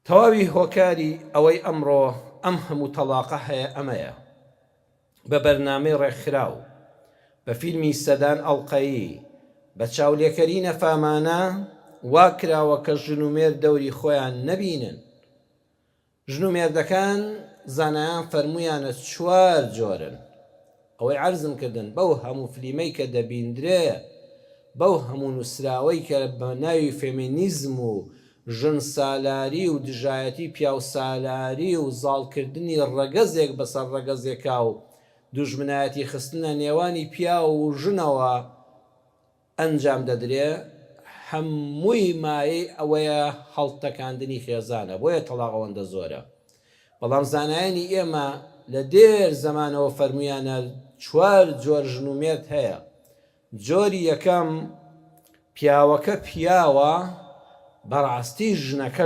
تەواوی هۆکاری ئەوەی ئەمڕۆ ئەم هەموو تەلاقە هەیە ئەمەیە بە بەرنامەی ڕێکخراو بە فیلمی سەدان ئەڵقەیی بە چاولێکەری نەفامانە وا کراوە کە ژن و مێرد دەوری خۆیان نەبینن. ژن و مێردەکان زانایان فەرموویانە چوار جۆرن. ئەوەی عەرزم کردن بەو هەموو فلیمەی کە دەبیندرێ، بەو هەموو نووسراوەی کە بە ناوی فێمینیزم و ژن سالاری و دژایەتی پیاو سالاری و زاڵکردنی ڕەگەزێک بەسەر ڕەگەزێکا و دوژمنایەتی خستنە نێوانی پیا و ژنەوە ئەنجام دەدرێ، هەمووی مایەی ئەوەیە هەڵتەکاندنی خێزانە، بۆیە تەلاق ئەوەندە زۆرە. بەڵام زانایانی ئێمە لە دێر زەمانەوە فەرموویانە چوار جۆر ژن و مێرد هەیە. جۆری یەکەم پیاوەکە پیاوە بەڕاستی ژنەکە